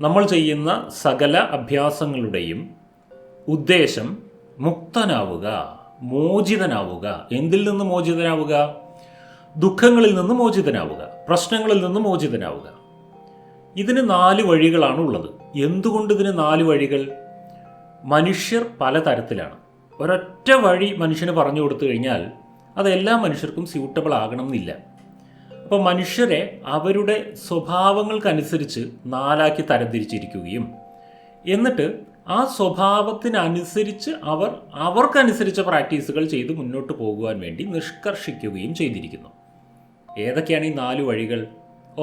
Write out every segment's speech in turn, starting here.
നമ്മൾ ചെയ്യുന്ന സകല അഭ്യാസങ്ങളുടെയും ഉദ്ദേശം മുക്തനാവുക, മോചിതനാവുക. എന്തിൽ നിന്ന് മോചിതനാവുക? ദുഃഖങ്ങളിൽ നിന്ന് മോചിതനാവുക, പ്രശ്നങ്ങളിൽ നിന്ന് മോചിതനാവുക. ഇതിന് 4 വഴികളാണ് ഉള്ളത്. എന്തുകൊണ്ട് ഇതിന് 4 വഴികൾ? മനുഷ്യർ പലതരത്തിലാണ്. ഒരൊറ്റ വഴി മനുഷ്യന് പറഞ്ഞു കൊടുത്തു കഴിഞ്ഞാൽ അത് എല്ലാ മനുഷ്യർക്കും സ്യൂട്ടബിൾ ആകണം എന്നില്ല. അപ്പോൾ മനുഷ്യരെ അവരുടെ സ്വഭാവങ്ങൾക്കനുസരിച്ച് 4ആക്കി തരംതിരിച്ചിരിക്കുകയും എന്നിട്ട് ആ സ്വഭാവത്തിനനുസരിച്ച് അവർക്കനുസരിച്ച പ്രാക്ടീസുകൾ ചെയ്ത് മുന്നോട്ട് പോകുവാൻ വേണ്ടി നിഷ്കർഷിക്കുകയും ചെയ്തിരിക്കുന്നു. ഏതൊക്കെയാണ് ഈ 4 വഴികൾ?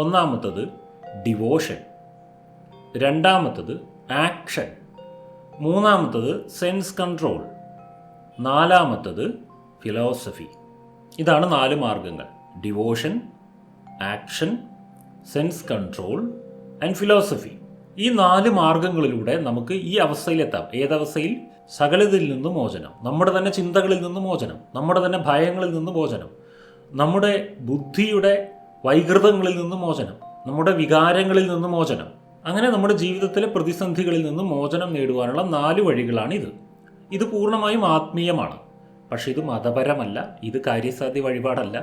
ഒന്നാമത്തത് ഡിവോഷൻ, രണ്ടാമത്തത് ആക്ഷൻ, മൂന്നാമത്തത് സെൻസ് കൺട്രോൾ, നാലാമത്തത് ഫിലോസഫി. ഇതാണ് 4 മാർഗങ്ങൾ. Devotion, action, sense control and philosophy. ഈ 4 മാർഗങ്ങളിലൂടെ നമുക്ക് ഈ അവസ്ഥയിലെത്താം. ഏതവസ്ഥയിൽ? സകലതിൽ നിന്ന് മോചനം, നമ്മുടെ തന്നെ ചിന്തകളിൽ നിന്ന് മോചനം, നമ്മുടെ തന്നെ ഭയങ്ങളിൽ നിന്ന് മോചനം, നമ്മുടെ ബുദ്ധിയുടെ വൈകൃതങ്ങളിൽ നിന്ന് മോചനം, നമ്മുടെ വികാരങ്ങളിൽ നിന്ന് മോചനം. അങ്ങനെ നമ്മുടെ ജീവിതത്തിലെ പ്രതിസന്ധികളിൽ നിന്ന് മോചനം നേടുവാനുള്ള 4 വഴികളാണിത്. ഇത് പൂർണ്ണമായും ആത്മീയമാണ്. പക്ഷേ ഇത് മതപരമല്ല, ഇത് കാര്യസാധ്യ വഴിപാടല്ല,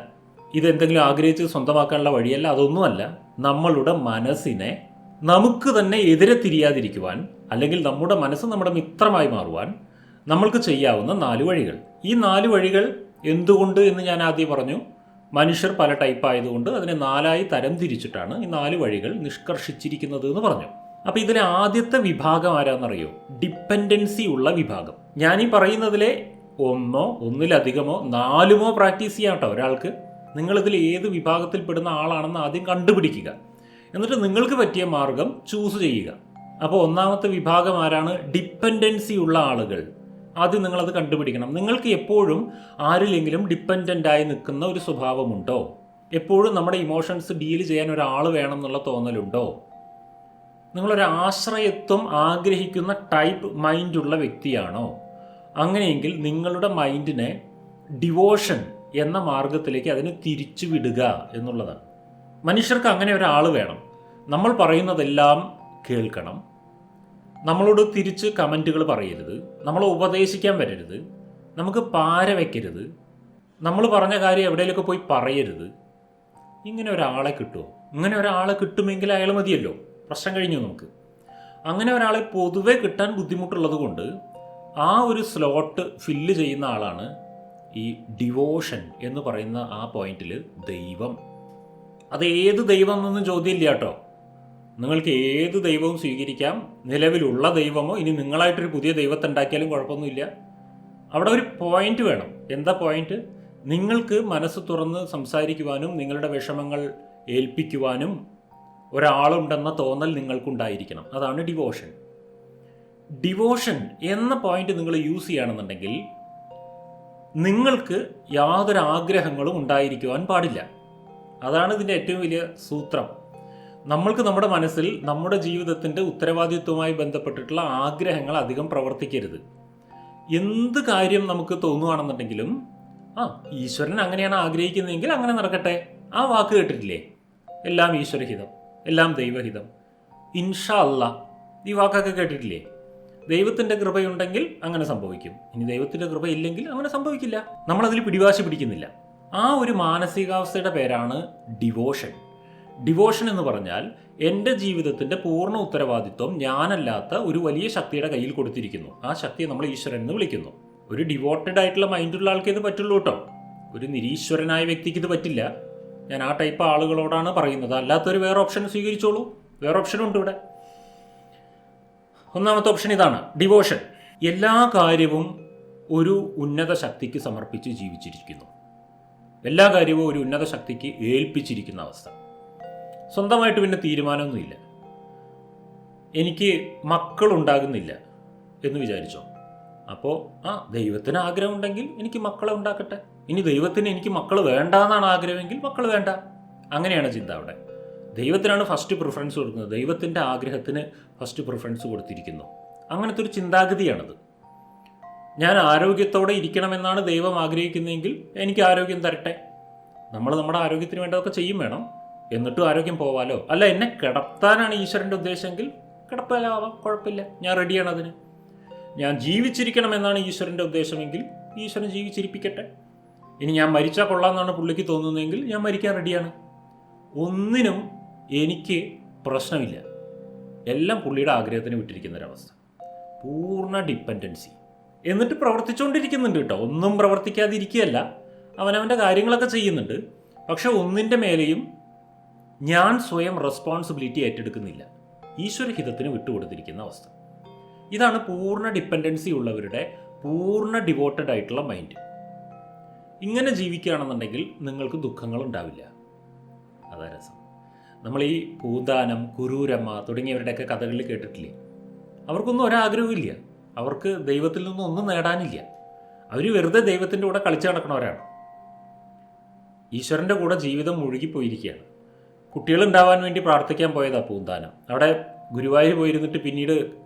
ഇതെന്തെങ്കിലും ആഗ്രഹിച്ച് സ്വന്തമാക്കാനുള്ള വഴിയല്ല, അതൊന്നുമല്ല. നമ്മളുടെ മനസ്സിനെ നമുക്ക് തന്നെ എതിരെ തിരിയാതിരിക്കുവാൻ, അല്ലെങ്കിൽ നമ്മുടെ മനസ്സ് നമ്മുടെ മിത്രമായി മാറുവാൻ നമ്മൾക്ക് ചെയ്യാവുന്ന 4 വഴികൾ. ഈ 4 വഴികൾ എന്തുകൊണ്ട് എന്ന് ഞാൻ ആദ്യം പറഞ്ഞു. മനുഷ്യർ പല ടൈപ്പ് ആയതുകൊണ്ട് അതിനെ 4ആയി തരം തിരിച്ചിട്ടാണ് ഈ 4 വഴികൾ നിഷ്കർഷിച്ചിരിക്കുന്നത് എന്ന് പറഞ്ഞു. അപ്പോൾ ഇതിലെ ആദ്യത്തെ വിഭാഗം ആരാന്നറിയോ? ഡിപ്പെൻഡൻസി ഉള്ള വിഭാഗം. ഞാനീ പറയുന്നതിലെ 1 ഒന്നിലധികമോ 4 പ്രാക്ടീസ് ചെയ്യാം കേട്ടോ ഒരാൾക്ക്. നിങ്ങളിതിൽ ഏത് വിഭാഗത്തിൽപ്പെടുന്ന ആളാണെന്ന് ആദ്യം കണ്ടുപിടിക്കുക. എന്നിട്ട് നിങ്ങൾക്ക് പറ്റിയ മാർഗം ചൂസ് ചെയ്യുക. അപ്പോൾ ഒന്നാമത്തെ വിഭാഗം ആരാണ്? ഡിപ്പെൻഡൻസി ഉള്ള ആളുകൾ. ആദ്യം നിങ്ങളത് കണ്ടുപിടിക്കണം. നിങ്ങൾക്ക് എപ്പോഴും ആരിലെങ്കിലും ഡിപ്പെൻഡൻ്റായി നിൽക്കുന്ന ഒരു സ്വഭാവമുണ്ടോ? എപ്പോഴും നമ്മുടെ ഇമോഷൻസ് ഡീൽ ചെയ്യാൻ ഒരാൾ വേണം എന്നുള്ള തോന്നലുണ്ടോ? നിങ്ങളൊരു ആശ്രയത്വം ആഗ്രഹിക്കുന്ന ടൈപ്പ് മൈൻഡുള്ള വ്യക്തിയാണോ? അങ്ങനെയെങ്കിൽ നിങ്ങളുടെ മൈൻഡിനെ ഡിവോഷൻ എന്ന മാർഗത്തിലേക്ക് അതിനെ തിരിച്ചു വിടുക എന്നുള്ളതാണ്. മനുഷ്യർക്ക് അങ്ങനെ ഒരാൾ വേണം. നമ്മൾ പറയുന്നതെല്ലാം കേൾക്കണം, നമ്മളോട് തിരിച്ച് കമൻറ്റുകൾ പറയരുത്, നമ്മളെ ഉപദേശിക്കാൻ വരരുത്, നമുക്ക് പാര വയ്ക്കരുത്, നമ്മൾ പറഞ്ഞ കാര്യം എവിടെയെങ്കിലുമൊക്കെ പോയി പറയരുത്. ഇങ്ങനെ ഒരാളെ കിട്ടുമോ? ഇങ്ങനെ ഒരാളെ കിട്ടുമെങ്കിൽ അയാൾ മതിയല്ലോ, പ്രശ്നം കഴിഞ്ഞു നമുക്ക്. അങ്ങനെ ഒരാളെ പൊതുവെ കിട്ടാൻ ബുദ്ധിമുട്ടുള്ളത് കൊണ്ട് ആ ഒരു സ്ലോട്ട് ഫില്ല് ചെയ്യുന്ന ആളാണ് ഈ ഡിവോഷൻ എന്ന് പറയുന്ന ആ പോയിന്റിൽ ദൈവം. അത് ഏത് ദൈവം എന്നൊന്നും ചോദ്യമില്ല കേട്ടോ. നിങ്ങൾക്ക് ഏത് ദൈവവും സ്വീകരിക്കാം. നിലവിലുള്ള ദൈവമോ ഇനി നിങ്ങളായിട്ടൊരു പുതിയ ദൈവത്തെ ഉണ്ടാക്കിയാലും കുഴപ്പമൊന്നുമില്ല. അവിടെ ഒരു പോയിന്റ് വേണം. എന്താ പോയിന്റ്? നിങ്ങൾക്ക് മനസ്സ് തുറന്ന് സംസാരിക്കുവാനും നിങ്ങളുടെ വിഷമങ്ങൾ ഏൽപ്പിക്കുവാനും ഒരാളുണ്ടെന്ന തോന്നൽ നിങ്ങൾക്കുണ്ടായിരിക്കണം. അതാണ് ഡിവോഷൻ. ഡിവോഷൻ എന്ന പോയിന്റ് നിങ്ങൾ യൂസ് ചെയ്യുകയാണെന്നുണ്ടെങ്കിൽ നിങ്ങൾക്ക് യാതൊരു ആഗ്രഹങ്ങളും ഉണ്ടായിരിക്കുവാൻ പാടില്ല. അതാണ് ഇതിൻ്റെ ഏറ്റവും വലിയ സൂത്രം. നമ്മൾക്ക് നമ്മുടെ മനസ്സിൽ നമ്മുടെ ജീവിതത്തിൻ്റെ ഉത്തരവാദിത്വവുമായി ബന്ധപ്പെട്ടിട്ടുള്ള ആഗ്രഹങ്ങൾ അധികം പ്രവർത്തിക്കരുത്. എന്ത് കാര്യം നമുക്ക് തോന്നുകയാണെന്നുണ്ടെങ്കിലും ഈശ്വരൻ അങ്ങനെയാണ് ആഗ്രഹിക്കുന്നതെങ്കിൽ അങ്ങനെ നടക്കട്ടെ. ആ വാക്ക് കേട്ടിട്ടില്ലേ? എല്ലാം ഈശ്വരഹിതം, എല്ലാം ദൈവഹിതം, ഇൻഷാ അല്ലാ, ഈ വാക്കൊക്കെ കേട്ടിട്ടില്ലേ? ദൈവത്തിൻ്റെ കൃപയുണ്ടെങ്കിൽ അങ്ങനെ സംഭവിക്കും, ഇനി ദൈവത്തിൻ്റെ കൃപയില്ലെങ്കിൽ അങ്ങനെ സംഭവിക്കില്ല. നമ്മളതിൽ പിടിവാശി പിടിക്കുന്നില്ല. ആ ഒരു മാനസികാവസ്ഥയുടെ പേരാണ് ഡിവോഷൻ. ഡിവോഷൻ എന്ന് പറഞ്ഞാൽ എൻ്റെ ജീവിതത്തിൻ്റെ പൂർണ്ണ ഉത്തരവാദിത്വം ഞാനല്ലാത്ത ഒരു വലിയ ശക്തിയുടെ കയ്യിൽ കൊടുത്തിരിക്കുന്നു. ആ ശക്തിയെ നമ്മൾ ഈശ്വരൻ എന്ന് വിളിക്കുന്നു. ഒരു ഡിവോട്ടഡ് ആയിട്ടുള്ള മൈൻഡുള്ള ആൾക്ക് ഇത് പറ്റുള്ളൂ കേട്ടോ. ഒരു നിരീശ്വരനായ വ്യക്തിക്ക് ഇത് പറ്റില്ല. ഞാൻ ആ ടൈപ്പ് ആളുകളോടാണ് പറയുന്നത്. അല്ലാത്തൊരു വേറെ ഓപ്ഷൻ സ്വീകരിച്ചോളൂ. വേറെ ഓപ്ഷനുണ്ട് ഇവിടെ. ഒന്നാമത്തെ ഓപ്ഷൻ ഇതാണ്, ഡിവോഷൻ. എല്ലാ കാര്യവും ഒരു ഉന്നത ശക്തിക്ക് സമർപ്പിച്ച് ജീവിച്ചിരിക്കുന്നു. എല്ലാ കാര്യവും ഒരു ഉന്നത ശക്തിക്ക് ഏൽപ്പിച്ചിരിക്കുന്ന അവസ്ഥ. സ്വന്തമായിട്ട് പിന്നെ തീരുമാനമൊന്നുമില്ല. എനിക്ക് മക്കളുണ്ടാകുന്നില്ല എന്ന് വിചാരിച്ചോ? അപ്പോൾ ദൈവത്തിന് ആഗ്രഹമുണ്ടെങ്കിൽ എനിക്ക് മക്കളെ ഉണ്ടാക്കട്ടെ. ഇനി ദൈവത്തിന് എനിക്ക് മക്കൾ വേണ്ട എന്നാണ് ആഗ്രഹമെങ്കിൽ മക്കൾ വേണ്ട. അങ്ങനെയാണ് ചിന്ത അവിടെ. ദൈവത്തിനാണ് ഫസ്റ്റ് പ്രിഫറൻസ് കൊടുക്കുന്നത്. ദൈവത്തിൻ്റെ ആഗ്രഹത്തിന് ഫസ്റ്റ് പ്രിഫറൻസ് കൊടുത്തിരിക്കുന്നു. അങ്ങനത്തെ ഒരു ചിന്താഗതിയാണത്. ഞാൻ ആരോഗ്യത്തോടെ ഇരിക്കണമെന്നാണ് ദൈവം ആഗ്രഹിക്കുന്നതെങ്കിൽ എനിക്ക് ആരോഗ്യം തരട്ടെ. നമ്മൾ നമ്മുടെ ആരോഗ്യത്തിന് വേണ്ടതൊക്കെ ചെയ്യും വേണം. എന്നിട്ടും ആരോഗ്യം പോവാലോ. അല്ല, എന്നെ കിടത്താനാണ് ഈശ്വരൻ്റെ ഉദ്ദേശമെങ്കിൽ കിടപ്പിലാവാം, കുഴപ്പമില്ല, ഞാൻ റെഡിയാണ് അതിന്. ഞാൻ ജീവിച്ചിരിക്കണമെന്നാണ് ഈശ്വരൻ്റെ ഉദ്ദേശമെങ്കിൽ ഈശ്വരൻ ജീവിച്ചിരിപ്പിക്കട്ടെ. ഇനി ഞാൻ മരിച്ചാൽ കൊള്ളാമെന്നാണ് പുള്ളിക്ക് തോന്നുന്നതെങ്കിൽ ഞാൻ മരിക്കാൻ റെഡിയാണ്. ഒന്നിനും എനിക്ക് പ്രശ്നമില്ല. എല്ലാം പുള്ളിയുടെ ആഗ്രഹത്തിന് വിട്ടിരിക്കുന്നൊരവസ്ഥ, പൂർണ്ണ ഡിപ്പെൻഡൻസി. എന്നിട്ട് പ്രവർത്തിച്ചുകൊണ്ടിരിക്കുന്നുണ്ട് കേട്ടോ, ഒന്നും പ്രവർത്തിക്കാതിരിക്കുകയല്ല, അവനവൻ്റെ കാര്യങ്ങളൊക്കെ ചെയ്യുന്നുണ്ട്. പക്ഷെ ഒന്നിൻ്റെ മേലെയും ഞാൻ സ്വയം റെസ്പോൺസിബിലിറ്റി ഏറ്റെടുക്കുന്നില്ല, ഈശ്വരഹിതത്തിന് വിട്ടുകൊടുത്തിരിക്കുന്ന അവസ്ഥ. ഇതാണ് പൂർണ്ണ ഡിപ്പെൻഡൻസി ഉള്ളവരുടെ പൂർണ്ണ ഡിവോട്ടഡ് ആയിട്ടുള്ള മൈൻഡ്. ഇങ്ങനെ ജീവിക്കുകയാണെന്നുണ്ടെങ്കിൽ നിങ്ങൾക്ക് ദുഃഖങ്ങൾ ഉണ്ടാവില്ല. അതാ രസം. നമ്മൾ ഈ പൂന്താനം, കുറൂരമ്മ തുടങ്ങിയവരുടെയൊക്കെ കഥകളിൽ കേട്ടിട്ടില്ലേ? അവർക്കൊന്നും ഒരാഗ്രഹമില്ല, അവർക്ക് ദൈവത്തിൽ നിന്നും ഒന്നും നേടാനില്ല. അവർ വെറുതെ ദൈവത്തിൻ്റെ കൂടെ കളിച്ചു നടക്കണവരാണ്. ഈശ്വരൻ്റെ കൂടെ ജീവിതം മുഴുകിപ്പോയിരിക്കുകയാണ്. കുട്ടികളുണ്ടാവാൻ വേണ്ടി പ്രാർത്ഥിക്കാൻ പോയതാണ് പൂന്താനം. അവിടെ ഗുരുവായൂർ പോയിരുന്നിട്ട് പിന്നീട്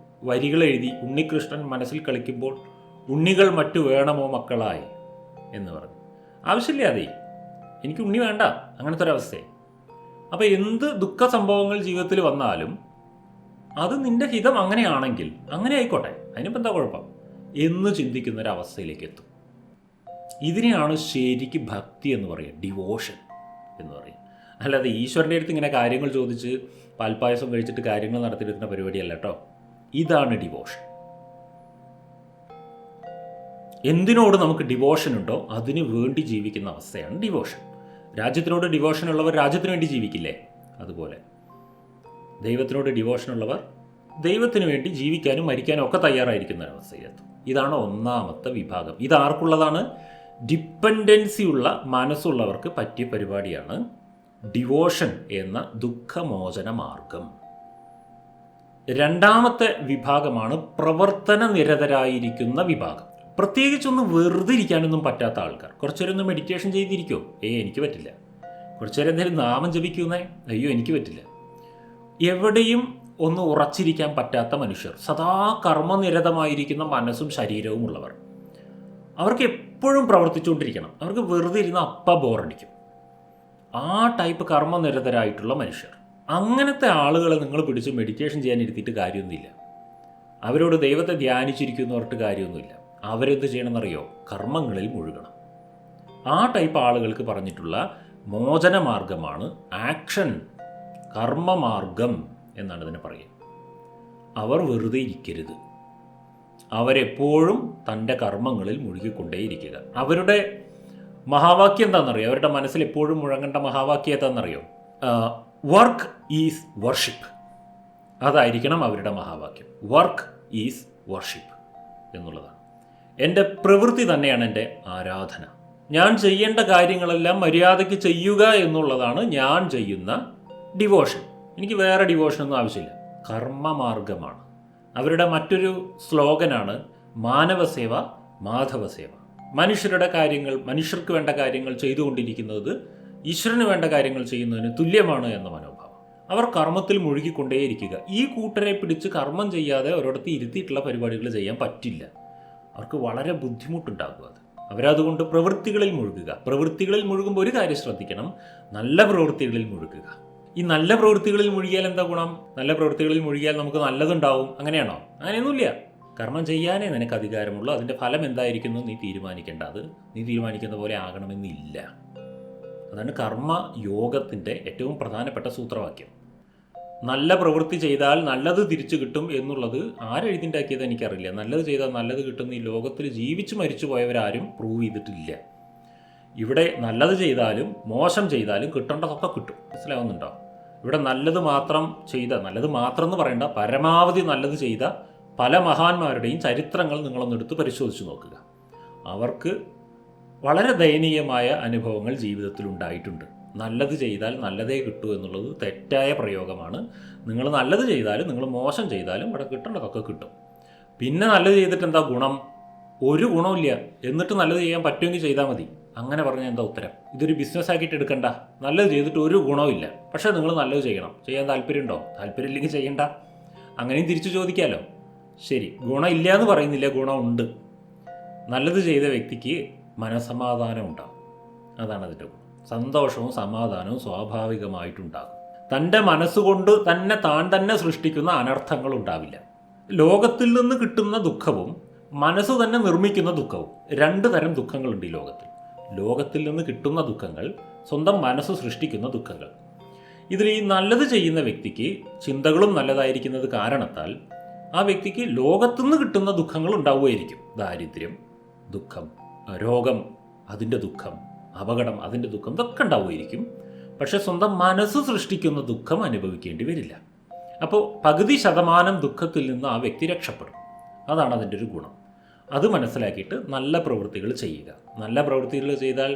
വരികൾ എഴുതി, ഉണ്ണികൃഷ്ണൻ മനസ്സിൽ കളിക്കുമ്പോൾ ഉണ്ണികൾ മറ്റു വേണമോ മക്കളായി എന്ന് പറഞ്ഞു. ആവശ്യമില്ലാതെ എനിക്ക് ഉണ്ണി വേണ്ട, അങ്ങനത്തെ ഒരവസ്ഥയെ. അപ്പോൾ എന്ത് ദുഃഖ സംഭവങ്ങൾ ജീവിതത്തിൽ വന്നാലും അത് നിന്റെ ഹിതം അങ്ങനെയാണെങ്കിൽ അങ്ങനെ ആയിക്കോട്ടെ, അതിനിപ്പോൾ എന്താ കുഴപ്പം എന്ന് ചിന്തിക്കുന്നൊരവസ്ഥയിലേക്ക് എത്തും. ഇതിനെയാണ് ശരിക്ക് ഭക്തി എന്ന് പറയുക, ഡിവോഷൻ എന്ന് പറയുക. അല്ലാതെ ഈശ്വരൻ്റെ അടുത്ത് ഇങ്ങനെ കാര്യങ്ങൾ ചോദിച്ച് പാൽപ്പായസം കഴിച്ചിട്ട് കാര്യങ്ങൾ നടത്തിയെടുക്കുന്ന പരിപാടിയല്ല കേട്ടോ. ഇതാണ് ഡിവോഷൻ. എന്തിനോട് നമുക്ക് ഡിവോഷൻ ഉണ്ടോ അതിന് വേണ്ടി ജീവിക്കുന്ന അവസ്ഥയാണ് ഡിവോഷൻ. രാജ്യത്തിനോട് ഡിവോഷൻ ഉള്ളവർ രാജ്യത്തിന് വേണ്ടി ജീവിക്കില്ലേ? അതുപോലെ ദൈവത്തിനോട് ഡിവോഷൻ ഉള്ളവർ ദൈവത്തിന് വേണ്ടി ജീവിക്കാനും മരിക്കാനും ഒക്കെ തയ്യാറായിരിക്കുന്ന ഒരവസ്ഥയിലെത്തും. ഇതാണ് ഒന്നാമത്തെ വിഭാഗം. ഇതാർക്കുള്ളതാണ്? ഡിപ്പെൻഡൻസി ഉള്ള മനസ്സുള്ളവർക്ക് പറ്റിയ പരിപാടിയാണ് ഡിവോഷൻ എന്ന ദുഃഖമോചന മാർഗം. രണ്ടാമത്തെ വിഭാഗമാണ് പ്രവർത്തന നിരതരായിരിക്കുന്ന വിഭാഗം. പ്രത്യേകിച്ചൊന്നും വെറുതെ ഇരിക്കാനൊന്നും പറ്റാത്ത ആൾക്കാർ. കുറച്ചുനേരം ഒന്ന് മെഡിറ്റേഷൻ ചെയ്തിരിക്കുമോ? എനിക്ക് പറ്റില്ല. കുറച്ചുനേരം എന്തെങ്കിലും നാമം ജപിക്കുന്നേ? അയ്യോ എനിക്ക് പറ്റില്ല. എവിടെയും ഒന്ന് ഉറച്ചിരിക്കാൻ പറ്റാത്ത മനുഷ്യർ, സദാ കർമ്മനിരതമായിരിക്കുന്ന മനസ്സും ശരീരവും ഉള്ളവർ. അവർക്ക് എപ്പോഴും പ്രവർത്തിച്ചുകൊണ്ടിരിക്കണം. അവർക്ക് വെറുതെ ഇരുന്ന് ബോറടിക്കും. ആ ടൈപ്പ് കർമ്മനിരതരായിട്ടുള്ള മനുഷ്യർ, അങ്ങനത്തെ ആളുകളെ നിങ്ങൾ പിടിച്ച് മെഡിറ്റേഷൻ ചെയ്യാൻ ഇരുത്തിയിട്ട് കാര്യമൊന്നുമില്ല. അവരോട് ദൈവത്തെ ധ്യാനിച്ചിരിക്കുന്നു പറഞ്ഞിട്ട് കാര്യമൊന്നുമില്ല. അവരെന്ത് ചെയ്യണമെന്നറിയോ? കർമ്മങ്ങളിൽ മുഴുകണം. ആ ടൈപ്പ് ആളുകൾക്ക് പറഞ്ഞിട്ടുള്ള മോചനമാർഗമാണ് ആക്ഷൻ, കർമ്മമാർഗം എന്നാണ് ഇതിനെ പറയുക. അവർ വെറുതെ ഇരിക്കരുത്. അവരെപ്പോഴും തൻ്റെ കർമ്മങ്ങളിൽ മുഴുകിക്കൊണ്ടേയിരിക്കുക. അവരുടെ മഹാവാക്യം എന്താണെന്നറിയോ? അവരുടെ മനസ്സിൽ എപ്പോഴും മുഴങ്ങേണ്ട മഹാവാക്യം എന്താണെന്നറിയോ? Work is worship. അതായിരിക്കണം അവരുടെ മഹാവാക്യം. വർക്ക് ഈസ് വർഷിപ്പ് എന്നുള്ളതാണ്. എൻ്റെ പ്രവൃത്തി തന്നെയാണ് എൻ്റെ ആരാധന. ഞാൻ ചെയ്യേണ്ട കാര്യങ്ങളെല്ലാം മര്യാദയ്ക്ക് ചെയ്യുക എന്നുള്ളതാണ് ഞാൻ ചെയ്യുന്ന ഡിവോഷൻ. എനിക്ക് വേറെ ഡിവോഷനൊന്നും ആവശ്യമില്ല. കർമ്മമാർഗമാണ്. അവരുടെ മറ്റൊരു സ്ലോഗനാണ് മാനവസേവ മാധവസേവ. മനുഷ്യരുടെ കാര്യങ്ങൾ, മനുഷ്യർക്ക് വേണ്ട കാര്യങ്ങൾ ചെയ്തുകൊണ്ടിരിക്കുന്നത് ഈശ്വരന് വേണ്ട കാര്യങ്ങൾ ചെയ്യുന്നതിന് തുല്യമാണ് എന്ന മനോഭാവം. അവർ കർമ്മത്തിൽ മുഴുകിക്കൊണ്ടേയിരിക്കുക. ഈ കൂട്ടരെ പിടിച്ച് കർമ്മം ചെയ്യാതെ ഒരിടത്ത് ഇരുത്തിയിട്ടുള്ള പരിപാടികൾ ചെയ്യാൻ പറ്റില്ല. അവർക്ക് വളരെ ബുദ്ധിമുട്ടുണ്ടാകും അത്. അവരതുകൊണ്ട് പ്രവൃത്തികളിൽ മുഴുകുക. പ്രവൃത്തികളിൽ മുഴുകുമ്പോൾ ഒരു കാര്യം ശ്രദ്ധിക്കണം, നല്ല പ്രവൃത്തികളിൽ മുഴുകുക. ഈ നല്ല പ്രവൃത്തികളിൽ മുഴുകിയാൽ എന്താ ഗുണം? നല്ല പ്രവൃത്തികളിൽ മുഴുകിയാൽ നമുക്ക് നല്ലതുണ്ടാവും, അങ്ങനെയാണോ? അങ്ങനെയൊന്നുമില്ല. കർമ്മം ചെയ്യാനേ നിനക്ക് അധികാരമുള്ളൂ. അതിൻ്റെ ഫലം എന്തായിരിക്കുന്നു നീ തീരുമാനിക്കേണ്ട. അത് നീ തീരുമാനിക്കുന്ന പോലെ ആകണമെന്നില്ല. അതാണ് കർമ്മ യോഗത്തിൻ്റെ ഏറ്റവും പ്രധാനപ്പെട്ട സൂത്രവാക്യം. നല്ല പ്രവൃത്തി ചെയ്താൽ നല്ലത് തിരിച്ചു കിട്ടും എന്നുള്ളത് ആരെഴുതിണ്ടാക്കിയത് എനിക്കറിയില്ല. നല്ലത് ചെയ്താൽ നല്ലത് കിട്ടുന്ന ഈ ലോകത്തിൽ ജീവിച്ച് മരിച്ചു പോയവരാരും പ്രൂവ് ചെയ്തിട്ടില്ല. ഇവിടെ നല്ലത് ചെയ്താലും മോശം ചെയ്താലും കിട്ടേണ്ടതൊക്കെ കിട്ടും. മനസ്സിലാവുന്നുണ്ടോ? ഇവിടെ നല്ലത് മാത്രം ചെയ്ത, നല്ലത് മാത്രം എന്ന് പറയണ്ട, പരമാവധി നല്ലത് ചെയ്ത പല മഹാന്മാരുടെയും ചരിത്രങ്ങൾ നിങ്ങളൊന്നെടുത്ത് പരിശോധിച്ച് നോക്കുക. അവർക്ക് വളരെ ദയനീയമായ അനുഭവങ്ങൾ ജീവിതത്തിൽ ഉണ്ടായിട്ടുണ്ട്. നല്ലത് ചെയ്താൽ നല്ലതേ കിട്ടൂ എന്നുള്ളത് തെറ്റായ പ്രയോഗമാണ്. നിങ്ങൾ നല്ലത് ചെയ്താലും നിങ്ങൾ മോശം ചെയ്താലും ഇവിടെ കിട്ടേണ്ടതൊക്കെ കിട്ടും. പിന്നെ നല്ലത് ചെയ്തിട്ട് എന്താ ഗുണം? ഒരു ഗുണമില്ല. എന്നിട്ട് നല്ലത് ചെയ്യാൻ പറ്റുമെങ്കിൽ ചെയ്താൽ മതി. അങ്ങനെ പറഞ്ഞാൽ എന്താ ഉത്തരം? ഇതൊരു ബിസിനസ് ആക്കിയിട്ട് എടുക്കണ്ട. നല്ലത് ചെയ്തിട്ട് ഒരു ഗുണമില്ല, പക്ഷേ നിങ്ങൾ നല്ലത് ചെയ്യണം. ചെയ്യാൻ താല്പര്യമുണ്ടോ? താല്പര്യമില്ലെങ്കിൽ ചെയ്യണ്ട. അങ്ങനെയും തിരിച്ചു ചോദിക്കാമല്ലോ. ശരി, ഗുണമില്ല എന്ന് പറയുന്നില്ല, ഗുണമുണ്ട്. നല്ലത് ചെയ്ത വ്യക്തിക്ക് മനസ്സമാധാനം ഉണ്ടാകും. അതാണ് അതിൻ്റെ ഗുണം. സന്തോഷവും സമാധാനവും സ്വാഭാവികമായിട്ടുണ്ടാകും. തൻ്റെ മനസ്സുകൊണ്ട് തന്നെ താൻ തന്നെ സൃഷ്ടിക്കുന്ന അനർത്ഥങ്ങൾ ഉണ്ടാവില്ല. ലോകത്തിൽ നിന്ന് കിട്ടുന്ന ദുഃഖവും മനസ്സ് തന്നെ നിർമ്മിക്കുന്ന ദുഃഖവും, രണ്ട് തരം ദുഃഖങ്ങളുണ്ട് ഈ ലോകത്തിൽ. ലോകത്തിൽ നിന്ന് കിട്ടുന്ന ദുഃഖങ്ങൾ, സ്വന്തം മനസ്സ് സൃഷ്ടിക്കുന്ന ദുഃഖങ്ങൾ. ഇതിൽ ഈ നല്ലത് ചെയ്യുന്ന വ്യക്തിക്ക് ചിന്തകളും നല്ലതായിരിക്കുന്നത് കാരണത്താൽ ആ വ്യക്തിക്ക് ലോകത്തുനിന്ന് കിട്ടുന്ന ദുഃഖങ്ങൾ ഉണ്ടാവുമായിരിക്കും. ദാരിദ്ര്യം, ദുഃഖം, രോഗം, അതിൻ്റെ ദുഃഖം, അപകടം, അതിൻ്റെ ദുഃഖം, ഇതൊക്കെ ഉണ്ടാവുമായിരിക്കും. പക്ഷെ സ്വന്തം മനസ്സ് സൃഷ്ടിക്കുന്ന ദുഃഖം അനുഭവിക്കേണ്ടി വരില്ല. അപ്പോൾ പകുതി ശതമാനം ദുഃഖത്തിൽ നിന്ന് ആ വ്യക്തി രക്ഷപ്പെടും. അതാണ് അതിൻ്റെ ഒരു ഗുണം. അത് മനസ്സിലാക്കിയിട്ട് നല്ല പ്രവൃത്തികൾ ചെയ്യുക. നല്ല പ്രവൃത്തികൾ ചെയ്താൽ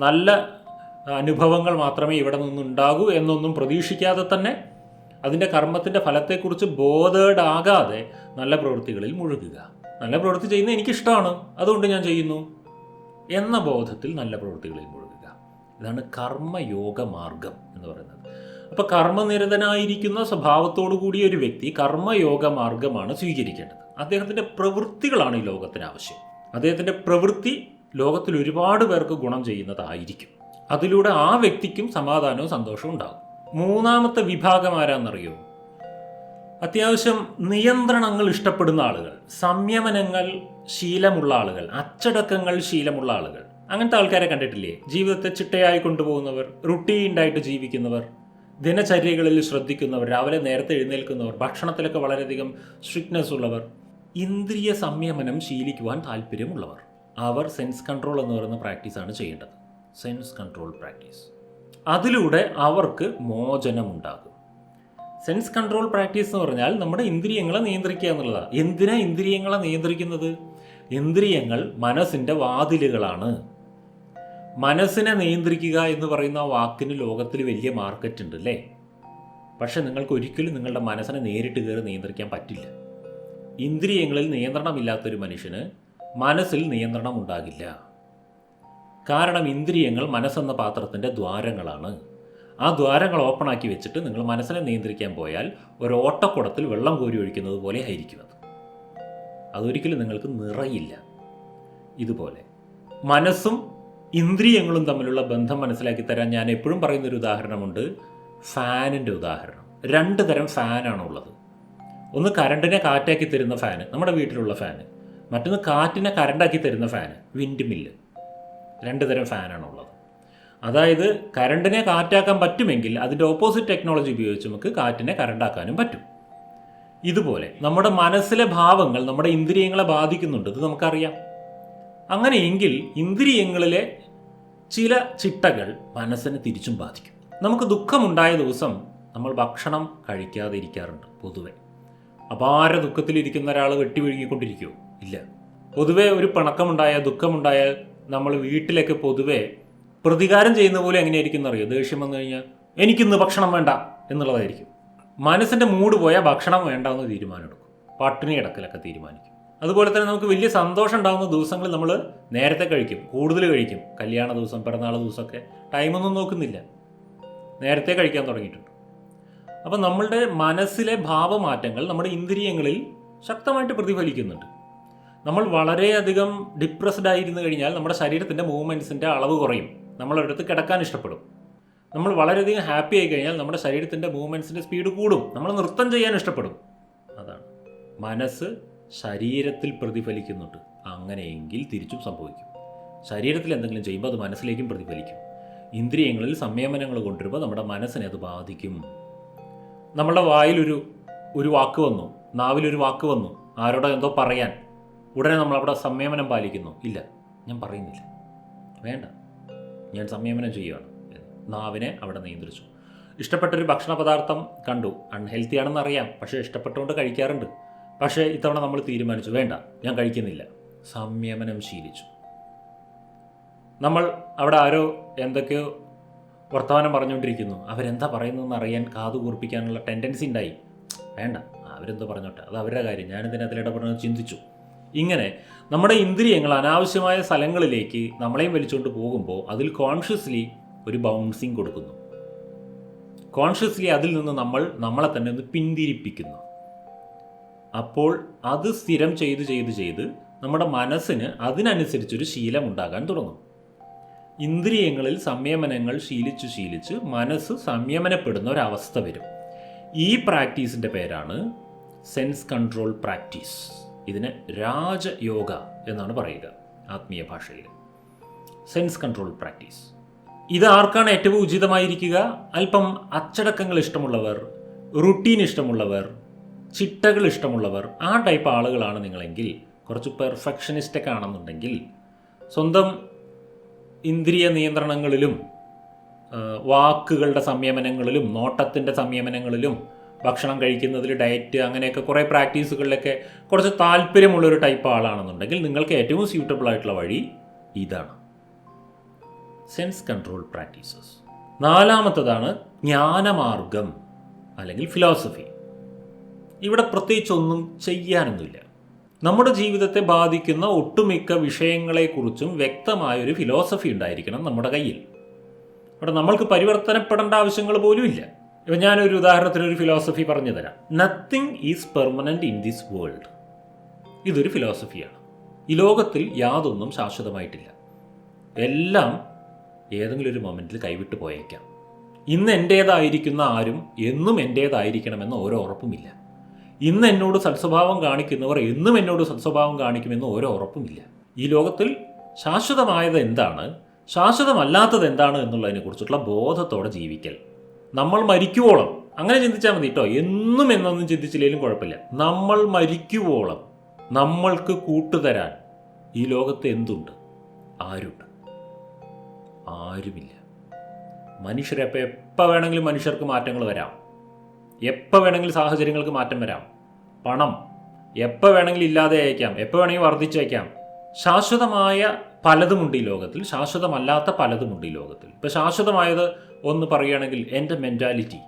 നല്ല അനുഭവങ്ങൾ മാത്രമേ ഇവിടെ നിന്നുണ്ടാകൂ എന്നൊന്നും പ്രതീക്ഷിക്കാതെ തന്നെ അതിൻ്റെ കർമ്മത്തിൻ്റെ ഫലത്തെക്കുറിച്ച് ബോധേഡാകാതെ നല്ല പ്രവൃത്തികളിൽ മുഴുകുക. നല്ല പ്രവൃത്തി ചെയ്യുന്നത് എനിക്കിഷ്ടമാണ്, അതുകൊണ്ട് ഞാൻ ചെയ്യുന്നു എന്ന ബോധത്തിൽ നല്ല പ്രവൃത്തികളിൽ മുഴുകുക. ഇതാണ് കർമ്മയോഗ മാർഗം എന്ന് പറയുന്നത്. അപ്പോൾ കർമ്മനിരതനായിരിക്കുന്ന സ്വഭാവത്തോടു കൂടിയ ഒരു വ്യക്തി കർമ്മയോഗ മാർഗമാണ് സ്വീകരിക്കേണ്ടത്. അദ്ദേഹത്തിൻ്റെ പ്രവൃത്തികളാണ് ഈ ലോകത്തിന് ആവശ്യം. അദ്ദേഹത്തിൻ്റെ പ്രവൃത്തി ലോകത്തിൽ ഒരുപാട് പേർക്ക് ഗുണം ചെയ്യുന്നതായിരിക്കും. അതിലൂടെ ആ വ്യക്തിക്കും സമാധാനവും സന്തോഷവും ഉണ്ടാകും. മൂന്നാമത്തെ വിഭാഗം ആരാന്നറിയോ? അത്യാവശ്യം നിയന്ത്രണങ്ങൾ ഇഷ്ടപ്പെടുന്ന ആളുകൾ, സംയമനങ്ങൾ ശീലമുള്ള ആളുകൾ, അച്ചടക്കങ്ങൾ ശീലമുള്ള ആളുകൾ. അങ്ങനത്തെ ആൾക്കാരെ കണ്ടിട്ടില്ലേ? ജീവിതത്തെ ചിട്ടയായി കൊണ്ടുപോകുന്നവർ, റുട്ടീൻഡായിട്ട് ജീവിക്കുന്നവർ, ദിനചര്യകളിൽ ശ്രദ്ധിക്കുന്നവർ, രാവിലെ നേരത്തെ എഴുന്നേൽക്കുന്നവർ, ഭക്ഷണത്തിലൊക്കെ വളരെയധികം സ്ട്രിക്ട്നെസ് ഉള്ളവർ, ഇന്ദ്രിയ സംയമനം ശീലിക്കുവാൻ താല്പര്യമുള്ളവർ. അവർ സെൻസ് കൺട്രോൾ എന്ന് പറയുന്ന പ്രാക്ടീസാണ് ചെയ്യേണ്ടത്. Sense control practice. അതിലൂടെ അവർക്ക് മോചനമുണ്ടാകും. സെൻസ് കൺട്രോൾ പ്രാക്ടീസ് എന്ന് പറഞ്ഞാൽ നമ്മുടെ ഇന്ദ്രിയങ്ങളെ നിയന്ത്രിക്കുക എന്നുള്ളതാണ്. എന്തിനാ ഇന്ദ്രിയങ്ങളെ നിയന്ത്രിക്കുന്നത്? ഇന്ദ്രിയങ്ങൾ മനസ്സിൻ്റെ വാതിലുകളാണ്. മനസ്സിനെ നിയന്ത്രിക്കുക എന്ന് പറയുന്ന വാക്കിന് ലോകത്തിൽ വലിയ മാർക്കറ്റ് ഉണ്ട് അല്ലേ? പക്ഷെ നിങ്ങൾക്ക് ഒരിക്കലും നിങ്ങളുടെ മനസ്സിനെ നേരിട്ട് കയറി നിയന്ത്രിക്കാൻ പറ്റില്ല. ഇന്ദ്രിയങ്ങളിൽ നിയന്ത്രണമില്ലാത്തൊരു മനുഷ്യന് മനസ്സിൽ നിയന്ത്രണം ഉണ്ടാകില്ല. കാരണം ഇന്ദ്രിയങ്ങൾ മനസ്സെന്ന പാത്രത്തിൻ്റെ ദ്വാരങ്ങളാണ്. ആ ദ്വാരങ്ങൾ ഓപ്പണാക്കി വെച്ചിട്ട് നിങ്ങൾ മനസ്സിനെ നിയന്ത്രിക്കാൻ പോയാൽ ഒരു ഓട്ടക്കുടത്തിൽ വെള്ളം കോരി ഒഴിക്കുന്നത് പോലെ ആയിരിക്കും അത്. അതൊരിക്കലും നിങ്ങൾക്ക് നിറയില്ല. ഇതുപോലെ മനസ്സും ഇന്ദ്രിയങ്ങളും തമ്മിലുള്ള ബന്ധം മനസ്സിലാക്കി തരാൻ ഞാൻ എപ്പോഴും പറയുന്നൊരു ഉദാഹരണമുണ്ട്. ഫാനിൻ്റെ ഉദാഹരണം. രണ്ട് തരം ഫാനാണുള്ളത്. ഒന്ന് കറണ്ടിനെ കാറ്റാക്കി തരുന്ന ഫാന്, നമ്മുടെ വീട്ടിലുള്ള ഫാന്. മറ്റൊന്ന് കാറ്റിനെ കറണ്ടാക്കി തരുന്ന ഫാന്, വിൻഡ് മില്ല്. രണ്ട് തരം ഫാനാണുള്ളത്. അതായത് കറണ്ടിനെ കാറ്റാക്കാൻ പറ്റുമെങ്കിൽ അതിൻ്റെ ഓപ്പോസിറ്റ് ടെക്നോളജി ഉപയോഗിച്ച് നമുക്ക് കാറ്റിനെ കറണ്ടാക്കാനും പറ്റും. ഇതുപോലെ നമ്മുടെ മനസ്സിലെ ഭാവങ്ങൾ നമ്മുടെ ഇന്ദ്രിയങ്ങളെ ബാധിക്കുന്നുണ്ട്, ഇത് നമുക്കറിയാം. അങ്ങനെയെങ്കിൽ ഇന്ദ്രിയങ്ങളിലെ ചില ചിട്ടകൾ മനസ്സിനെ തിരിച്ചും ബാധിക്കും. നമുക്ക് ദുഃഖമുണ്ടായ ദിവസം നമ്മൾ ഭക്ഷണം കഴിക്കാതെ ഇരിക്കാറുണ്ട് പൊതുവെ. അപാര ദുഃഖത്തിലിരിക്കുന്ന ഒരാൾ വെട്ടി വിഴുങ്ങിക്കൊണ്ടിരിക്കുമോ? ഇല്ല. പൊതുവെ ഒരു പിണക്കമുണ്ടായ, ദുഃഖമുണ്ടായാൽ നമ്മൾ വീട്ടിലേക്ക് പൊതുവെ പ്രതികാരം ചെയ്യുന്ന പോലെ എങ്ങനെയായിരിക്കും എന്നറിയോ? ദേഷ്യം വന്നു കഴിഞ്ഞാൽ എനിക്കിന്ന് ഭക്ഷണം വേണ്ട എന്നുള്ളതായിരിക്കും. മനസ്സിൻ്റെ മൂഡ് പോയാൽ ഭക്ഷണം വേണ്ട എന്ന് തീരുമാനമെടുക്കും. പട്ടിണി കിടക്കലൊക്കെ തീരുമാനിക്കും. അതുപോലെ തന്നെ നമുക്ക് വലിയ സന്തോഷം ഉണ്ടാകുന്ന ദിവസങ്ങളിൽ നമ്മൾ നേരത്തെ കഴിക്കും, കൂടുതൽ കഴിക്കും. കല്യാണ ദിവസം, പിറന്നാൾ ദിവസമൊക്കെ ടൈമൊന്നും നോക്കുന്നില്ല, നേരത്തെ കഴിക്കാൻ തുടങ്ങിയിട്ടുണ്ട്. അപ്പം നമ്മളുടെ മനസ്സിലെ ഭാവമാറ്റങ്ങൾ നമ്മുടെ ഇന്ദ്രിയങ്ങളിൽ ശക്തമായിട്ട് പ്രതിഫലിക്കുന്നുണ്ട്. നമ്മൾ വളരെയധികം ഡിപ്രസ്ഡ് ആയിരുന്നു കഴിഞ്ഞാൽ നമ്മുടെ ശരീരത്തിൻ്റെ മൂവ്മെൻറ്റ്സിൻ്റെ അളവ് കുറയും. നമ്മളൊരിടത്ത് കിടക്കാൻ ഇഷ്ടപ്പെടും. നമ്മൾ വളരെയധികം ഹാപ്പി ആയി കഴിഞ്ഞാൽ നമ്മുടെ ശരീരത്തിൻ്റെ മൂവ്മെൻറ്റ്സിൻ്റെ സ്പീഡ് കൂടും. നമ്മൾ നൃത്തം ചെയ്യാൻ ഇഷ്ടപ്പെടും. അതാണ് മനസ്സ് ശരീരത്തിൽ പ്രതിഫലിക്കുന്നുണ്ട്. അങ്ങനെയെങ്കിൽ തിരിച്ചും സംഭവിക്കും. ശരീരത്തിൽ എന്തെങ്കിലും ചെയ്യുമ്പോൾ അത് മനസ്സിലേക്കും പ്രതിഫലിക്കും. ഇന്ദ്രിയങ്ങളിൽ സംയമനങ്ങൾ കൊണ്ടുവരുമ്പോൾ നമ്മുടെ മനസ്സിനെ അത് ബാധിക്കും. നമ്മളുടെ വായിലൊരു വാക്ക് വന്നു, നാവിലൊരു വാക്ക് വന്നു, ആരോടോ എന്തോ പറയാൻ, ഉടനെ നമ്മളവിടെ സംയമനം പാലിക്കുന്നു. ഇല്ല, ഞാൻ പറയുന്നില്ല, വേണ്ട, ഞാൻ സംയമനം ചെയ്യുകയാണ്. നാവിനെ അവിടെ നിയന്ത്രിച്ചു. ഇഷ്ടപ്പെട്ടൊരു ഭക്ഷണ പദാർത്ഥം കണ്ടു, അൺഹെൽത്തി ആണെന്ന് അറിയാം, പക്ഷേ ഇഷ്ടപ്പെട്ടുകൊണ്ട് കഴിക്കാറുണ്ട്. പക്ഷേ ഇത്തവണ നമ്മൾ തീരുമാനിച്ചു, വേണ്ട, ഞാൻ കഴിക്കുന്നില്ല. സംയമനം ശീലിച്ചു. നമ്മൾ അവിടെ ആരോ എന്തൊക്കെയോ വർത്തമാനം പറഞ്ഞുകൊണ്ടിരിക്കുന്നു, അവരെന്താ പറയുന്നതെന്ന് അറിയാൻ കാതു കൂർപ്പിക്കാനുള്ള ടെൻഡൻസി ഉണ്ടായി. വേണ്ട, അവരെന്തോ പറഞ്ഞോട്ടെ, അത് അവരുടെ കാര്യം, ഞാനിതിനകത്തിൽ ഇടപെടുന്നത് ചിന്തിച്ചു. ഇങ്ങനെ നമ്മുടെ ഇന്ദ്രിയങ്ങൾ അനാവശ്യമായ സ്ഥലങ്ങളിലേക്ക് നമ്മളെയും വലിച്ചുകൊണ്ട് പോകുമ്പോൾ അതിൽ കോൺഷ്യസ്ലി ഒരു ബൗൺസിങ് കൊടുക്കുന്നു. കോൺഷ്യസ്ലി അതിൽ നിന്ന് നമ്മളെ തന്നെ ഒന്ന് പിന്തിരിപ്പിക്കുന്നു. അപ്പോൾ അത് സ്ഥിരം ചെയ്ത് നമ്മുടെ മനസ്സിന് അതിനനുസരിച്ചൊരു ശീലം ഉണ്ടാകാൻ തുടങ്ങും. ഇന്ദ്രിയങ്ങളിൽ സംയമനങ്ങൾ ശീലിച്ച് ശീലിച്ച് മനസ്സ് സംയമനപ്പെടുന്ന ഒരവസ്ഥ വരും. ഈ പ്രാക്ടീസിൻ്റെ പേരാണ് സെൻസ് കൺട്രോൾ പ്രാക്ടീസ്. ഇതിന് രാജയോഗ എന്നാണ് പറയുക ആത്മീയ ഭാഷയിൽ. Sense control practice. ഇത് ആർക്കാണ് ഏറ്റവും ഉചിതമായിരിക്കുക? അല്പം അച്ചടക്കങ്ങൾ ഇഷ്ടമുള്ളവർ, റുട്ടീൻ ഇഷ്ടമുള്ളവർ, ചിട്ടകൾ ഇഷ്ടമുള്ളവർ, ആ ടൈപ്പ് ആളുകളാണ് നിങ്ങളെങ്കിൽ, കുറച്ച് പെർഫെക്ഷനിസ്റ്റൊക്കെ ആണെന്നുണ്ടെങ്കിൽ, സ്വന്തം ഇന്ദ്രിയ നിയന്ത്രണങ്ങളിലും വാക്കുകളുടെ സംയമനങ്ങളിലും നോട്ടത്തിൻ്റെ സംയമനങ്ങളിലും ഭക്ഷണം കഴിക്കുന്നതിൽ ഡയറ്റ് അങ്ങനെയൊക്കെ കുറേ പ്രാക്ടീസുകളിലൊക്കെ കുറച്ച് താല്പര്യമുള്ളൊരു ടൈപ്പ് ആളാണെന്നുണ്ടെങ്കിൽ നിങ്ങൾക്ക് ഏറ്റവും സ്യൂട്ടബിൾ ആയിട്ടുള്ള വഴി ഇതാണ്, സെൻസ് കൺട്രോൾ പ്രാക്ടീസസ്. നാലാമത്തതാണ് ജ്ഞാനമാർഗം അല്ലെങ്കിൽ ഫിലോസഫി. ഇവിടെ പ്രത്യേകിച്ച് ഒന്നും ചെയ്യാനൊന്നുമില്ല. നമ്മുടെ ജീവിതത്തെ ബാധിക്കുന്ന ഒട്ടുമിക്ക വിഷയങ്ങളെക്കുറിച്ചും വ്യക്തമായൊരു ഫിലോസഫി ഉണ്ടായിരിക്കണം നമ്മുടെ കയ്യിൽ. അവിടെ നമ്മൾക്ക് പരിവർത്തനപ്പെടേണ്ട ആവശ്യങ്ങൾ പോലും ഇല്ല. ഇപ്പം ഞാനൊരു ഉദാഹരണത്തിനൊരു ഫിലോസഫി പറഞ്ഞു തരാം. Nothing is permanent in this world. ഇതൊരു ഫിലോസഫിയാണ്. ഈ ലോകത്തിൽ യാതൊന്നും ശാശ്വതമായിട്ടില്ല. എല്ലാം ഏതെങ്കിലും ഒരു മൊമെൻറ്റിൽ കൈവിട്ട് പോയേക്കാം. ഇന്ന് എൻ്റേതായിരിക്കുന്ന ആരും എന്നും എൻ്റേതായിരിക്കണമെന്ന് ഓരോ ഉറപ്പുമില്ല. ഇന്ന് എന്നോട് സത്സ്വഭാവം കാണിക്കുന്നവർ എന്നും എന്നോട് സത്സ്വഭാവം കാണിക്കുമെന്ന് ഓരോ ഉറപ്പുമില്ല. ഈ ലോകത്തിൽ ശാശ്വതമായത് എന്താണ്, ശാശ്വതമല്ലാത്തത് എന്താണ് എന്നുള്ളതിനെക്കുറിച്ചുള്ള ബോധത്തോടെ ജീവിക്കൽ. നമ്മൾ മരിക്കുവോളം അങ്ങനെ ചിന്തിച്ചാൽ മതി കേട്ടോ. എന്നും എന്നൊന്നും ചിന്തിച്ചില്ലെങ്കിലും കുഴപ്പമില്ല. നമ്മൾ മരിക്കുവോളം നമ്മൾക്ക് കൂട്ടുതരാൻ ഈ ലോകത്ത് എന്തുണ്ട്? ആരുണ്ട്? ആരുമില്ല. മനുഷ്യരപ്പോൾ എപ്പോൾ വേണമെങ്കിലും മനുഷ്യർക്ക് മാറ്റങ്ങൾ വരാം. എപ്പോൾ വേണമെങ്കിലും സാഹചര്യങ്ങൾക്ക് മാറ്റം വരാം. പണം എപ്പോൾ വേണമെങ്കിലും ഇല്ലാതെ അയക്കാം, എപ്പോൾ വേണമെങ്കിൽ വർദ്ധിച്ചയക്കാം. ശാശ്വതമായ പലതുമുണ്ട് ഈ ലോകത്തിൽ, ശാശ്വതമല്ലാത്ത പലതുമുണ്ട് ഈ ലോകത്തിൽ. ഇപ്പോൾ ശാശ്വതമായത് ഒന്ന് പറയുകയാണെങ്കിൽ എൻ്റെ മെൻറ്റാലിറ്റി,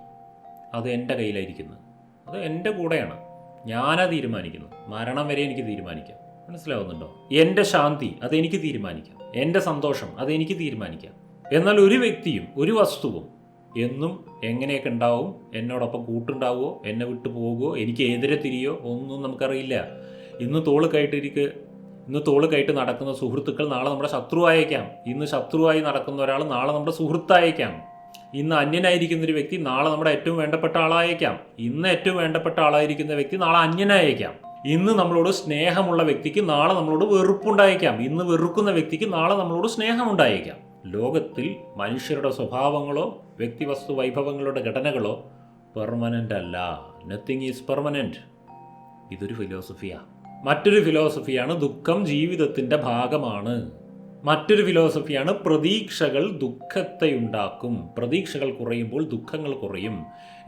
അത് എൻ്റെ കയ്യിലായിരിക്കുന്നത്, അത് എൻ്റെ കൂടെയാണ്, ഞാനാ തീരുമാനിക്കുന്നത്. മരണം വരെ എനിക്ക് തീരുമാനിക്കാം. മനസ്സിലാവുന്നുണ്ടോ? എൻ്റെ ശാന്തി അതെനിക്ക് തീരുമാനിക്കാം, എൻ്റെ സന്തോഷം അതെനിക്ക് തീരുമാനിക്കാം. എന്നാൽ ഒരു വ്യക്തിയും ഒരു വസ്തുവും എന്നും എങ്ങനെയൊക്കെ ഉണ്ടാവും, എന്നോടൊപ്പം കൂട്ടുണ്ടാവുമോ, എന്നെ വിട്ടു പോകുമോ, എനിക്ക് എതിരെ തിരിയോ ഒന്നും നമുക്കറിയില്ല. ഇന്ന് തോള് കയറ്റി നടക്കുന്ന സുഹൃത്തുക്കൾ നാളെ നമ്മുടെ ശത്രുവായേക്കാം. ഇന്ന് ശത്രുവായി നടക്കുന്ന ഒരാൾ നാളെ നമ്മുടെ സുഹൃത്തായേക്കാം. ഇന്ന് അന്യനായിരിക്കുന്ന ഒരു വ്യക്തി നാളെ നമ്മുടെ ഏറ്റവും വേണ്ടപ്പെട്ട ആളായേക്കാം. ഇന്ന് ഏറ്റവും വേണ്ടപ്പെട്ട ആളായിരിക്കുന്ന വ്യക്തി നാളെ അന്യനായേക്കാം. ഇന്ന് നമ്മളോട് സ്നേഹമുള്ള വ്യക്തിക്ക് നാളെ നമ്മളോട് വെറുപ്പുണ്ടായേക്കാം. ഇന്ന് വെറുക്കുന്ന വ്യക്തിക്ക് നാളെ നമ്മളോട് സ്നേഹമുണ്ടായേക്കാം. ലോകത്തിൽ മനുഷ്യരുടെ സ്വഭാവങ്ങളോ വ്യക്തിവസ്തു വൈഭവങ്ങളുടെ ഘടനകളോ പെർമനൻ്റ് അല്ല. Nothing is permanent. ഇതൊരു ഫിലോസഫിയാണ്. മറ്റൊരു ഫിലോസഫിയാണ് ദുഃഖം ജീവിതത്തിൻ്റെ ഭാഗമാണ്. മറ്റൊരു ഫിലോസഫിയാണ് പ്രതീക്ഷകൾ ദുഃഖത്തെ ഉണ്ടാക്കും. പ്രതീക്ഷകൾ കുറയുമ്പോൾ ദുഃഖങ്ങൾ കുറയും.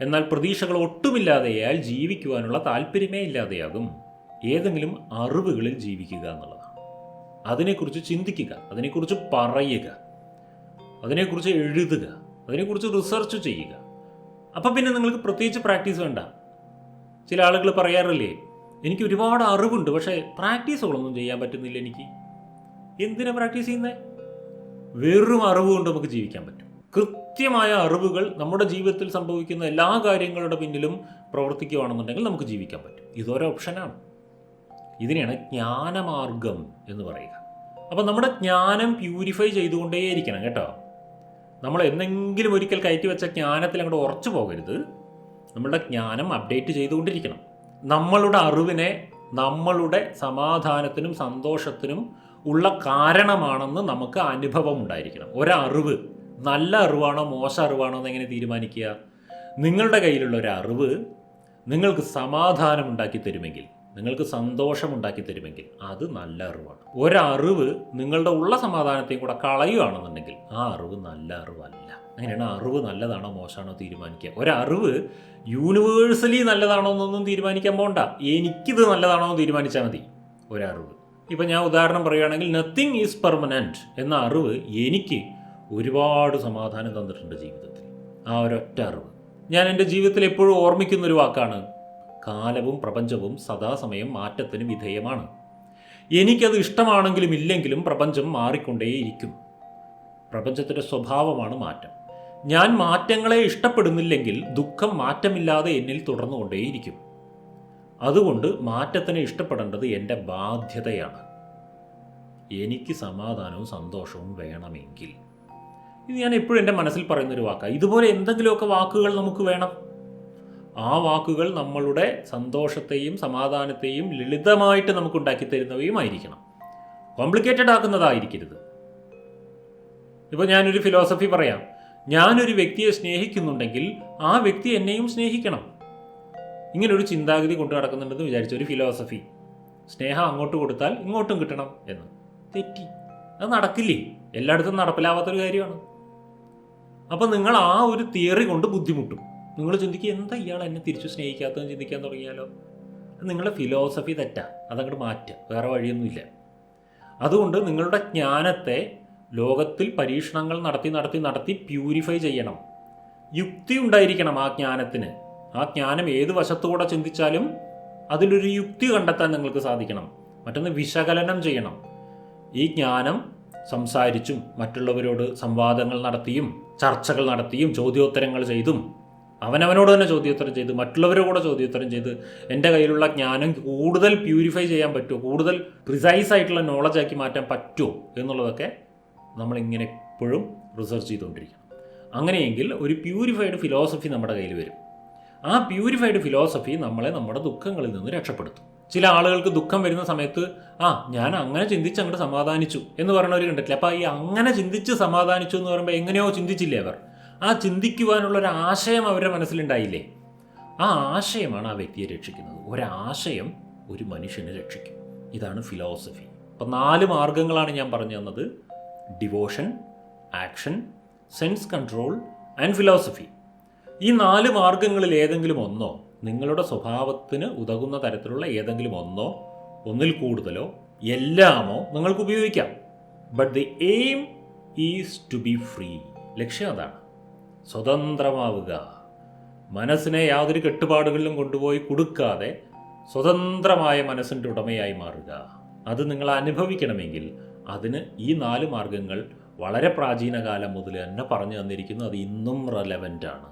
എന്നാൽ പ്രതീക്ഷകൾ ഒട്ടുമില്ലാതെയാൽ ജീവിക്കുവാനുള്ള താല്പര്യമേ ഇല്ലാതെയാകും. ഏതെങ്കിലും അറിവുകളിൽ ജീവിക്കുക എന്നുള്ളതാണ്. അതിനെക്കുറിച്ച് ചിന്തിക്കുക, അതിനെക്കുറിച്ച് പറയുക, അതിനെക്കുറിച്ച് എഴുതുക, അതിനെക്കുറിച്ച് റിസർച്ച് ചെയ്യുക. അപ്പം പിന്നെ നിങ്ങൾക്ക് പ്രത്യേകിച്ച് പ്രാക്ടീസ് വേണ്ട. ചില ആളുകൾ പറയാറില്ലേ, എനിക്ക് ഒരുപാട് അറിവുണ്ട് പക്ഷേ പ്രാക്ടീസുകളൊന്നും ചെയ്യാൻ പറ്റുന്നില്ല എനിക്ക്. എന്തിനാ പ്രാക്ടീസ് ചെയ്യുന്നത്? വെറും അറിവ് കൊണ്ട് നമുക്ക് ജീവിക്കാൻ പറ്റും. കൃത്യമായ അറിവുകൾ നമ്മുടെ ജീവിതത്തിൽ സംഭവിക്കുന്ന എല്ലാ കാര്യങ്ങളുടെ പിന്നിലും പ്രവർത്തിക്കുകയാണെന്നുണ്ടെങ്കിൽ നമുക്ക് ജീവിക്കാൻ പറ്റും. ഇതൊരു ഓപ്ഷനാണ്. ഇതിനെയാണ് ജ്ഞാനമാർഗം എന്ന് പറയുക. അപ്പം നമ്മുടെ ജ്ഞാനം പ്യൂരിഫൈ ചെയ്തുകൊണ്ടേയിരിക്കണം കേട്ടോ. നമ്മൾ എന്തെങ്കിലും ഒരിക്കൽ കയറ്റി വെച്ച ജ്ഞാനത്തിൽ അങ്ങോട്ട് ഉറച്ചു പോകരുത്. നമ്മളുടെ ജ്ഞാനം അപ്ഡേറ്റ് ചെയ്തുകൊണ്ടിരിക്കണം. നമ്മളുടെ അറിവിനെ നമ്മളുടെ സമാധാനത്തിനും സന്തോഷത്തിനും ഉള്ള കാരണമാണെന്ന് നമുക്ക് അനുഭവം ഉണ്ടായിരിക്കണം. ഒരറിവ് നല്ല അറിവാണോ മോശം അറിവാണോ എന്ന് എങ്ങനെ തീരുമാനിക്കുക? നിങ്ങളുടെ കയ്യിലുള്ള ഒരു അറിവ് നിങ്ങൾക്ക് സമാധാനം ഉണ്ടാക്കി തരുമെങ്കിൽ, നിങ്ങൾക്ക് സന്തോഷമുണ്ടാക്കി തരുമെങ്കിൽ അത് നല്ല അറിവാണ്. ഒരറിവ് നിങ്ങളുടെ ഉള്ള സമാധാനത്തെയും കൂടെ കളയുകയാണെന്നുണ്ടെങ്കിൽ ആ അറിവ് നല്ല അറിവല്ല. അങ്ങനെയാണ് അറിവ് നല്ലതാണോ മോശമാണോ തീരുമാനിക്കുക. ഒരറിവ് യൂണിവേഴ്സലി നല്ലതാണോ എന്നൊന്നും തീരുമാനിക്കാൻ പോകണ്ട. എനിക്കിത് നല്ലതാണോ എന്ന് തീരുമാനിച്ചാൽ മതി ഒരറിവ്. ഇപ്പം ഞാൻ ഉദാഹരണം പറയുകയാണെങ്കിൽ നത്തിങ് ഈസ് പെർമനൻറ്റ് എന്ന അറിവ് എനിക്ക് ഒരുപാട് സമാധാനം തന്നിട്ടുണ്ട് ജീവിതത്തിൽ. ആ ഒരൊറ്റ അറിവ് ഞാൻ എൻ്റെ ജീവിതത്തിൽ എപ്പോഴും ഓർമ്മിക്കുന്നൊരു വാക്കാണ്. കാലവും പ്രപഞ്ചവും സദാസമയം മാറ്റത്തിന് വിധേയമാണ്. എനിക്കത് ഇഷ്ടമാണെങ്കിലും ഇല്ലെങ്കിലും പ്രപഞ്ചം മാറിക്കൊണ്ടേയിരിക്കും. പ്രപഞ്ചത്തിൻ്റെ സ്വഭാവമാണ് മാറ്റം. ഞാൻ മാറ്റങ്ങളെ ഇഷ്ടപ്പെടുന്നില്ലെങ്കിൽ ദുഃഖം മാറ്റമില്ലാതെ എന്നിൽ തുടർന്നുകൊണ്ടേയിരിക്കും. അതുകൊണ്ട് മാറ്റത്തിനെ ഇഷ്ടപ്പെടേണ്ടത് എൻ്റെ ബാധ്യതയാണ്. എനിക്ക് സമാധാനവും സന്തോഷവും വേണമെങ്കിൽ ഇത് ഞാൻ എപ്പോഴും എൻ്റെ മനസ്സിൽ പറയുന്നൊരു വാക്കാണ്. ഇതുപോലെ എന്തെങ്കിലുമൊക്കെ വാക്കുകൾ നമുക്ക് വേണം. ആ വാക്കുകൾ നമ്മളുടെ സന്തോഷത്തെയും സമാധാനത്തെയും ലളിതമായിട്ട് നമുക്ക് ഉണ്ടാക്കി തരുന്നവയും ആയിരിക്കണം. കോംപ്ലിക്കേറ്റഡ് ആക്കുന്നതായിരിക്കരുത്. ഇപ്പോൾ ഞാനൊരു ഫിലോസഫി പറയാം. ഞാനൊരു വ്യക്തിയെ സ്നേഹിക്കുന്നുണ്ടെങ്കിൽ ആ വ്യക്തി എന്നെയും സ്നേഹിക്കണം. ഇങ്ങനൊരു ചിന്താഗതി കൊണ്ടു നടക്കുന്നുണ്ടെന്ന് വിചാരിച്ച ഒരു ഫിലോസഫി, സ്നേഹം അങ്ങോട്ട് കൊടുത്താൽ ഇങ്ങോട്ടും കിട്ടണം എന്ന്. തെറ്റി. അത് നടക്കില്ലേ, എല്ലായിടത്തും നടപ്പിലാവാത്തൊരു കാര്യമാണ്. അപ്പോൾ നിങ്ങൾ ആ ഒരു തിയറി കൊണ്ട് ബുദ്ധിമുട്ടും. നിങ്ങൾ ചിന്തിക്കുക, എന്താ ഇയാൾ എന്നെ തിരിച്ചു സ്നേഹിക്കാത്തതെന്ന് ചിന്തിക്കാൻ തുടങ്ങിയാലോ. നിങ്ങളുടെ ഫിലോസഫി തെറ്റാ, അതങ്ങോട്ട് മാറ്റുക, വേറെ വഴിയൊന്നുമില്ല. അതുകൊണ്ട് നിങ്ങളുടെ ജ്ഞാനത്തെ ലോകത്തിൽ പരീക്ഷണങ്ങൾ നടത്തി പ്യൂരിഫൈ ചെയ്യണം. യുക്തി ഉണ്ടായിരിക്കണം ആ ജ്ഞാനത്തിന്. ആ ജ്ഞാനം ഏത് വശത്തുകൂടെ ചിന്തിച്ചാലും അതിലൊരു യുക്തി കണ്ടെത്താൻ നിങ്ങൾക്ക് സാധിക്കണം. മറ്റൊന്ന് വിശകലനം ചെയ്യണം. ഈ ജ്ഞാനം സംസാരിച്ചും മറ്റുള്ളവരോട് സംവാദങ്ങൾ നടത്തിയും ചർച്ചകൾ നടത്തിയും ചോദ്യോത്തരങ്ങൾ ചെയ്തും അവനവനോട് തന്നെ ചോദ്യോത്തരം ചെയ്ത് മറ്റുള്ളവരോട് കൂടെ ചോദ്യോത്തരം ചെയ്ത് എൻ്റെ കയ്യിലുള്ള ജ്ഞാനം കൂടുതൽ പ്യൂരിഫൈ ചെയ്യാൻ പറ്റുമോ, കൂടുതൽ പ്രിസൈസ് ആയിട്ടുള്ള നോളജാക്കി മാറ്റാൻ പറ്റുമോ എന്നുള്ളതൊക്കെ നമ്മളിങ്ങനെ എപ്പോഴും റിസർച്ച് ചെയ്തുകൊണ്ടിരിക്കണം. അങ്ങനെയെങ്കിൽ ഒരു പ്യൂരിഫൈഡ് ഫിലോസഫി നമ്മുടെ കയ്യിൽ വരും. ആ പ്യൂരിഫൈഡ് ഫിലോസഫി നമ്മളെ നമ്മുടെ ദുഃഖങ്ങളിൽ നിന്ന് രക്ഷപ്പെടുത്തും. ചില ആളുകൾക്ക് ദുഃഖം വരുന്ന സമയത്ത് ഞാൻ അങ്ങനെ ചിന്തിച്ച് അങ്ങോട്ട് സമാധാനിച്ചു എന്ന് പറയുന്നവർ കണ്ടിട്ടില്ല. അപ്പോൾ ഈ അങ്ങനെ ചിന്തിച്ച് സമാധാനിച്ചു എന്ന് പറയുമ്പോൾ എങ്ങനെയോ ചിന്തിച്ചില്ലേ അവർ? ആ ചിന്തിക്കുവാനുള്ളൊരു ആശയം അവരുടെ മനസ്സിലുണ്ടായില്ലേ? ആ ആശയമാണ് ആ വ്യക്തിയെ രക്ഷിക്കുന്നത്. ഒരാശയം ഒരു മനുഷ്യനെ രക്ഷിക്കും. ഇതാണ് ഫിലോസഫി. അപ്പോൾ 4 മാർഗങ്ങളാണ് ഞാൻ പറഞ്ഞു തന്നത്: devotion, action, sense control and philosophy. ഈ 4 മാർഗങ്ങളിൽ ഏതെങ്കിലും ഒന്നോ, നിങ്ങളുടെ സ്വഭാവത്തിന് ഉതകുന്ന തരത്തിലുള്ള ഏതെങ്കിലും ഒന്നോ, ഒന്നിൽ കൂടുതലോ, എല്ലാമോ നിങ്ങൾക്ക് ഉപയോഗിക്കാം. But the aim is to be free. ലക്ഷ്യം അതാണ്, സ്വതന്ത്രമാവുക. മനസ്സിനെ യാതൊരു കെട്ടുപാടുകളിലും കൊണ്ടുപോയി കൊടുക്കാതെ സ്വതന്ത്രമായ മനസ്സിൻ്റെ ഉടമയായി മാറുക. അത് നിങ്ങൾ അനുഭവിക്കണമെങ്കിൽ അതിന് ഈ 4 മാർഗങ്ങൾ വളരെ പ്രാചീന കാലം മുതൽ തന്നെ പറഞ്ഞു തന്നിരിക്കുന്നു. അത് ഇന്നും റെലവൻ്റ് ആണ്.